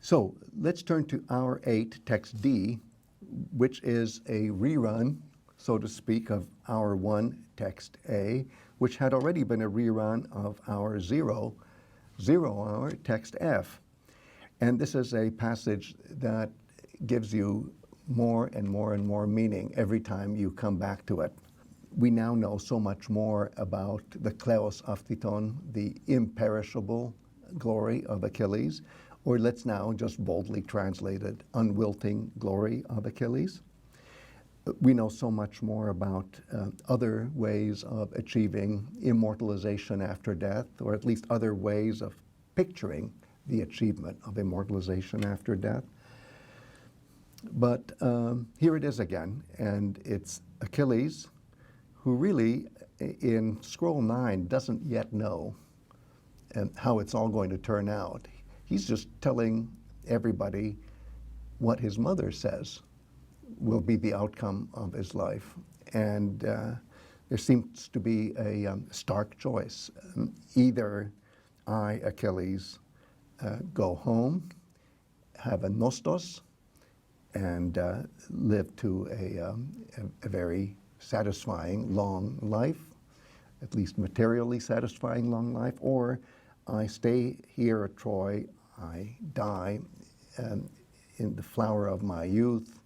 So let's turn to Hour 8, text D, which is a rerun, so to speak, of Hour 1, text A, which had already been a rerun of Hour 0, 0 hour, text F. And this is a passage that gives you more and more and more meaning every time you come back to it. We now know so much more about the Kleos Aphthiton, the imperishable glory of Achilles, or let's now just boldly translate it, unwilting glory of Achilles. We know so much more about other ways of achieving immortalization after death, or at least other ways of picturing the achievement of immortalization after death. But here it is again, and it's Achilles, who really, in Scroll 9, doesn't yet know how it's all going to turn out. He's just telling everybody what his mother says will be the outcome of his life. And there seems to be a stark choice. Either I, Achilles, go home, have a nostos, and live to a very satisfying long life, at least materially satisfying long life, or I stay here at Troy, I die in the flower of my youth,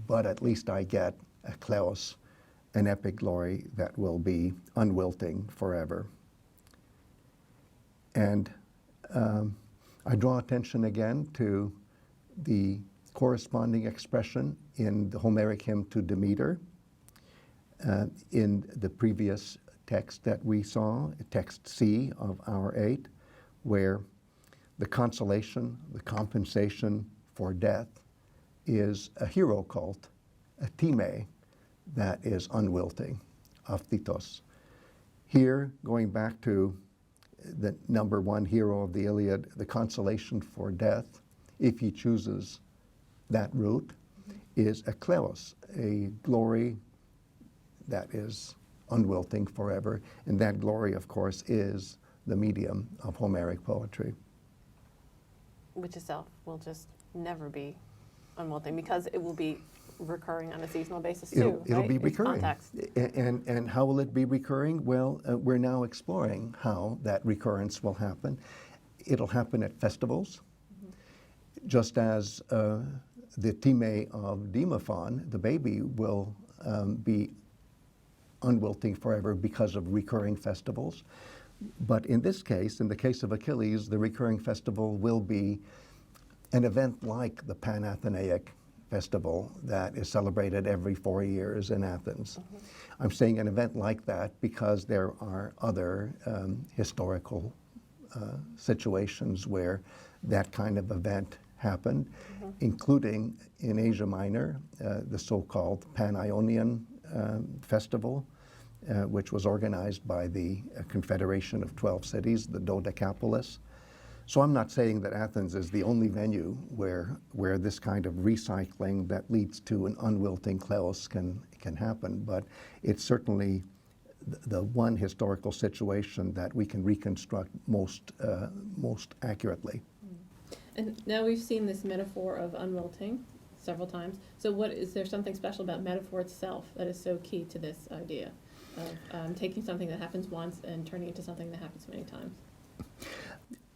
but at least I get a Kleos, an epic glory that will be unwilting forever. And I draw attention again to the corresponding expression in the Homeric hymn to Demeter in the previous text that we saw, text C of Hour 8, where the consolation, the compensation for death is a hero cult, a tīmē, that is unwilting, aphthitos. Here, going back to the number one hero of the Iliad, the consolation for death, if he chooses that route, is a Kleos, a glory that is unwilting forever. And that glory, of course, is the medium of Homeric poetry. Which itself will just never be unwilting because it will be recurring on a seasonal basis too. It'll right? be It's recurring. context. And how will it be recurring? Well, we're now exploring how that recurrence will happen. It'll happen at festivals, just as the tīmē of Demephon, the baby, will be unwilting forever because of recurring festivals. But in this case, in the case of Achilles, the recurring festival will be an event like the Panathenaic festival that is celebrated every 4 years in Athens. I'm saying an event like that because there are other historical situations where that kind of event happened, including in Asia Minor, the so-called Panionian festival, which was organized by the Confederation of 12 Cities, the Dodecapolis. So I'm not saying that Athens is the only venue where this kind of recycling that leads to an unwilting Kleos can happen, but it's certainly the one historical situation that we can reconstruct most accurately. And now we've seen this metaphor of unwilting several times. So is there something special about metaphor itself that is so key to this idea of taking something that happens once and turning it into something that happens many times?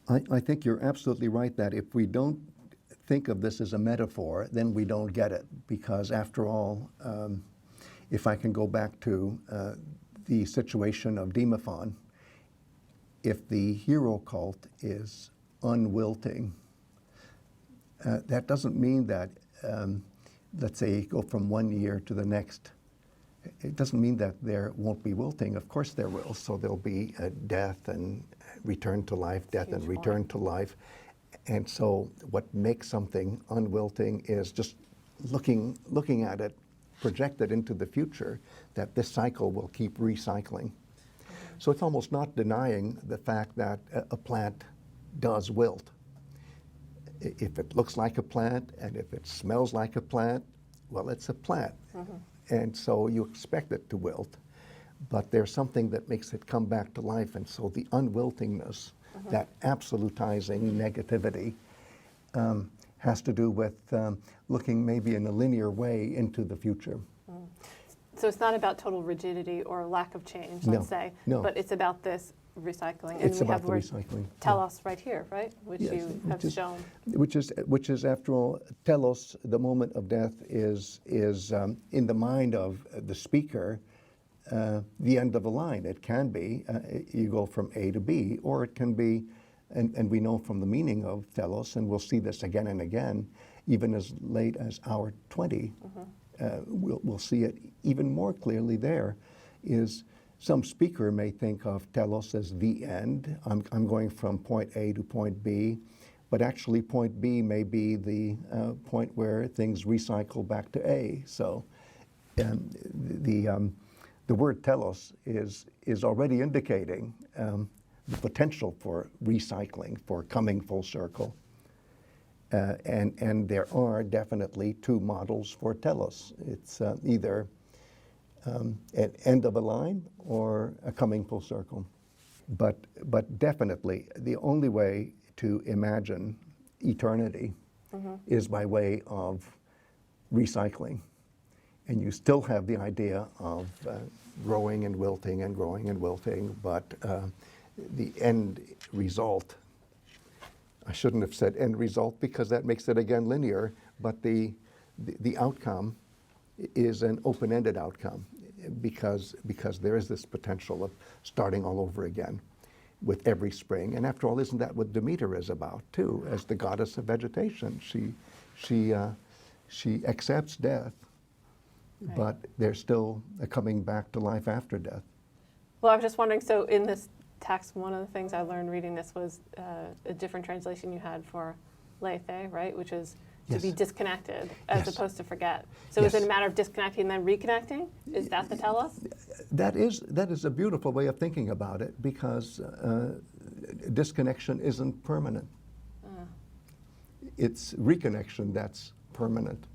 I think you're absolutely right that if we don't think of this as a metaphor, then we don't get it. Because after all, if I can go back to the situation of Demephon, if the hero cult is unwilting, that doesn't mean that, let's say, go from one year to the next. It doesn't mean that there won't be wilting. Of course there will. So there'll be death and return to life, death and return to life. And so what makes something unwilting is just looking at it projected into the future, that this cycle will keep recycling. So it's almost not denying the fact that a plant does wilt. If it looks like a plant and if it smells like a plant, well, it's a plant. And so you expect it to wilt. But there's something that makes it come back to life. And so the unwiltingness, that absolutizing negativity, has to do with looking maybe in a linear way into the future. So it's not about total rigidity or lack of change, No, let's say, no. but it's about this recycling. It's we about have the word recycling. Telos right here, right? Which Yes, you have shown. Which is, after all, telos, the moment of death, is in the mind of the speaker, the end of the line. It can be, you go from A to B, or it can be, and we know from the meaning of telos, and we'll see this again and again, even as late as hour 20, we'll see it even more clearly there, is some speaker may think of telos as the end. I'm going from point A to point B, but actually point B may be the point where things recycle back to A. So the word telos is already indicating the potential for recycling, for coming full circle. And there are definitely two models for telos. It's either an end of a line or a coming full circle. But definitely the only way to imagine eternity is by way of recycling. And you still have the idea of growing and wilting, but the end result, I shouldn't have said end result because that makes it again linear, but the outcome is an open-ended outcome because there is this potential of starting all over again with every spring. And after all, isn't that what Demeter is about too, as the goddess of vegetation? She accepts death, Right. but there's still a coming back to life after death. Well, I was just wondering, so in this text, one of the things I learned reading this was a different translation you had for Lēthē, right? Which is to Yes. be disconnected as Yes. opposed to forget. So is Yes. it a matter of disconnecting and then reconnecting? Is that the telos? That is a beautiful way of thinking about it because disconnection isn't permanent. It's reconnection that's permanent.